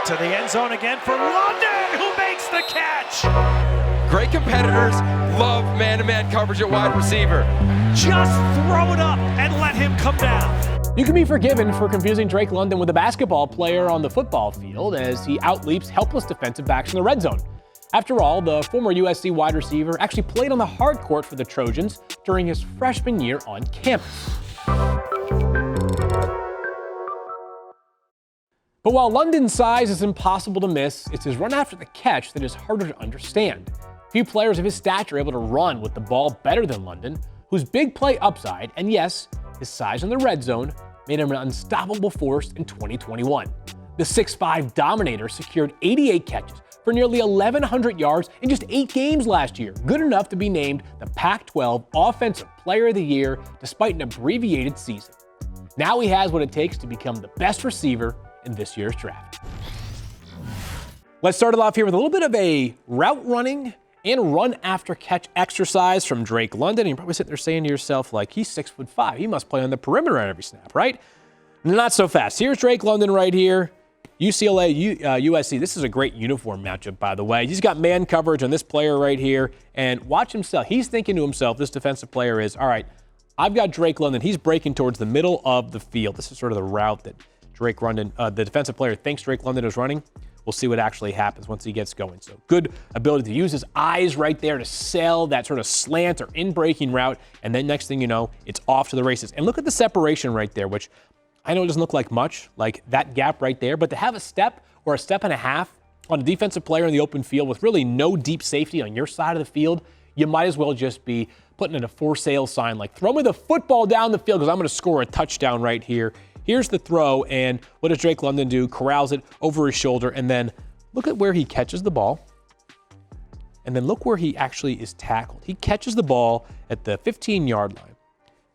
To the end zone again for London, who makes the catch. Great competitors love man-to-man coverage at wide receiver. Just throw it up and let him come down. You can be forgiven for confusing Drake London with a basketball player on the football field as he outleaps helpless defensive backs in the red zone. After all, the former USC wide receiver actually played on the hard court for the Trojans during his freshman year on campus. But while London's size is impossible to miss, it's his run after the catch that is harder to understand. Few players of his stature are able to run with the ball better than London, whose big play upside, and yes, his size in the red zone, made him an unstoppable force in 2021. The 6'5" Dominator secured 88 catches for nearly 1,100 yards in just 8 games last year, good enough to be named the Pac-12 Offensive Player of the Year despite an abbreviated season. Now he has what it takes to become the best receiver in this year's draft. Let's start it off here with a little bit of a route running and run after catch exercise from Drake London. And you're probably sitting there saying to yourself, like, he's 6'5". He must play on the perimeter on every snap, right? Not so fast. Here's Drake London right here. UCLA, USC. This is a great uniform matchup, by the way. He's got man coverage on this player right here. And watch himself. He's thinking to himself, this defensive player is, all right, I've got Drake London. He's breaking towards the middle of the field. This is sort of the route that Drake London, the defensive player, thinks Drake London is running. We'll see what actually happens once he gets going. So good ability to use his eyes right there to sell that sort of slant or in-breaking route. And then next thing you know, it's off to the races. And look at the separation right there, which I know it doesn't look like much, like that gap right there. But to have a step or a step and a half on a defensive player in the open field with really no deep safety on your side of the field, you might as well just be putting in a for sale sign like, throw me the football down the field because I'm going to score a touchdown right here. Here's the throw, and what does Drake London do? Corrals it over his shoulder, and then look at where he catches the ball, and then look where he actually is tackled. He catches the ball at the 15-yard line.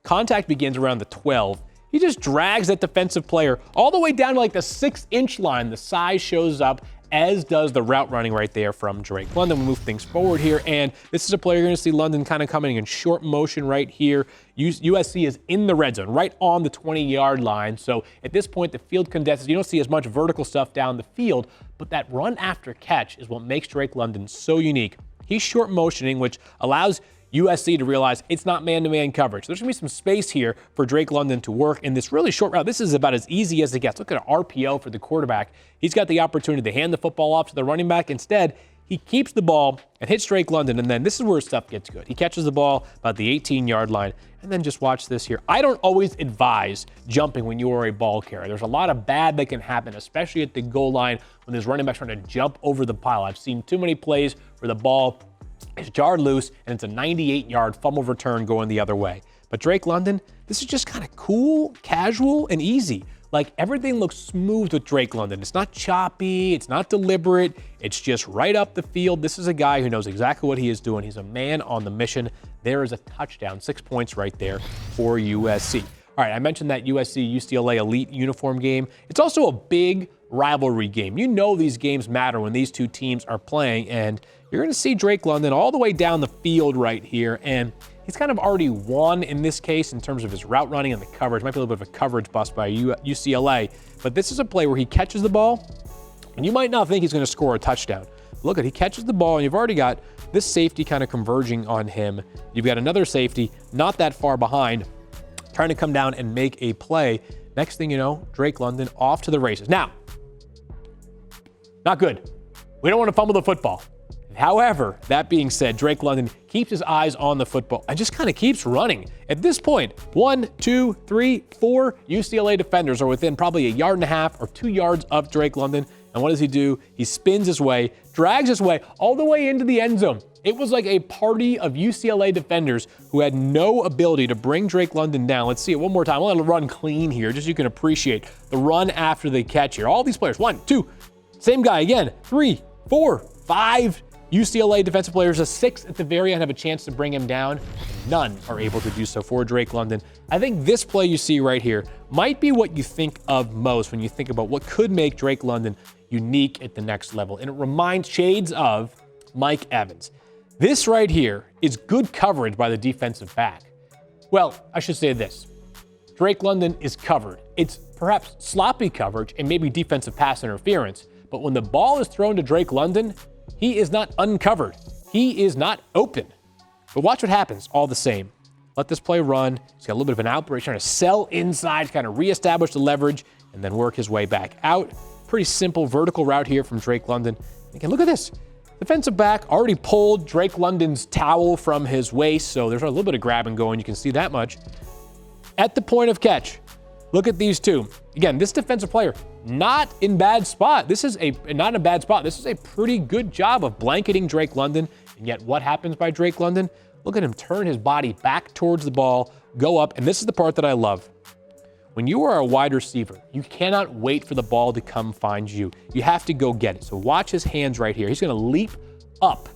Contact begins around the 12. He just drags that defensive player all the way down to like the 6-inch line. The size shows up, as does the route running right there from Drake London. We move things forward here, and this is a player you're going to see London kind of coming in short motion right here. USC is in the red zone, right on the 20-yard line. So at this point, the field condenses. You don't see as much vertical stuff down the field, but that run after catch is what makes Drake London so unique. He's short motioning, which allows USC to realize it's not man-to-man coverage. There's going to be some space here for Drake London to work in this really short route. This is about as easy as it gets. Look at an RPO for the quarterback. He's got the opportunity to hand the football off to the running back. Instead, he keeps the ball and hits Drake London, and then this is where stuff gets good. He catches the ball about the 18-yard line, and then just watch this here. I don't always advise jumping when you are a ball carrier. There's a lot of bad that can happen, especially at the goal line when there's running backs trying to jump over the pile. I've seen too many plays where the ball is jarred loose, and it's a 98-yard fumble return going the other way. But Drake London, this is just kind of cool, casual, and easy. Like, everything looks smooth with Drake London. It's not choppy, it's not deliberate, it's just right up the field. This is a guy who knows exactly what he is doing. He's a man on the mission. There is a touchdown, 6 points right there for USC. All right, I mentioned that USC-UCLA elite uniform game. It's also a big rivalry game. You know these games matter when these two teams are playing, and you're going to see Drake London all the way down the field right here, and he's kind of already won in this case in terms of his route running and the coverage. Might be a little bit of a coverage bust by UCLA, but this is a play where he catches the ball, and you might not think he's going to score a touchdown. Look at, he catches the ball, and you've already got this safety kind of converging on him. You've got another safety not that far behind, trying to come down and make a play. Next thing you know, Drake London off to the races. Now, not good. We don't want to fumble the football. However, that being said, Drake London keeps his eyes on the football and just kind of keeps running. At this point, 1, 2, 3, 4 UCLA defenders are within probably 1.5 yards or 2 yards of Drake London. And what does he do? He spins his way, drags his way all the way into the end zone. It was like a party of UCLA defenders who had no ability to bring Drake London down. Let's see it one more time. I'll let it run clean here, just so you can appreciate the run after the catch here. All these players, 1, 2, same guy again, 3, 4, 5 UCLA defensive players, a 6 at the very end have a chance to bring him down. None are able to do so for Drake London. I think this play you see right here might be what you think of most when you think about what could make Drake London unique at the next level. And it reminds shades of Mike Evans. This right here is good coverage by the defensive back. Well, I should say this. Drake London is covered. It's perhaps sloppy coverage and maybe defensive pass interference, But when the ball is thrown to Drake London, he is not uncovered. He is not open. But watch what happens all the same. Let this play run. He's got a little bit of an outbreak, trying to sell inside, kind of reestablish the leverage, and then work his way back out. Pretty simple vertical route here from Drake London. Again, look at this. Defensive back already pulled Drake London's towel from his waist, so there's a little bit of grabbing going. You can see that much. At the point of catch, look at these two. Again, this defensive player, not in bad spot. This is not in a bad spot. This is a pretty good job of blanketing Drake London. And yet what happens by Drake London? Look at him turn his body back towards the ball, go up, and this is the part that I love. When you are a wide receiver, you cannot wait for the ball to come find you. You have to go get it. So watch his hands right here. He's going to leap up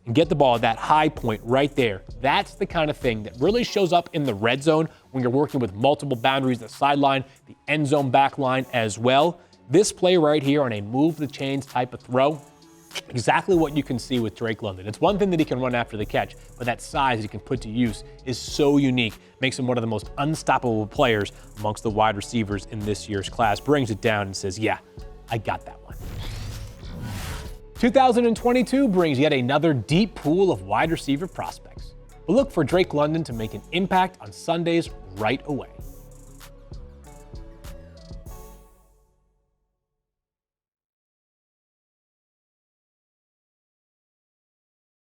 and get the ball at that high point right there. That's the kind of thing that really shows up in the red zone when you're working with multiple boundaries, the sideline, the end zone back line as well. This play right here on a move the chains type of throw, exactly what you can see with Drake London. It's one thing that he can run after the catch, but that size he can put to use is so unique, makes him one of the most unstoppable players amongst the wide receivers in this year's class. Brings it down and says, yeah, I got that one. 2022 brings yet another deep pool of wide receiver prospects. We'll look for Drake London to make an impact on Sundays right away.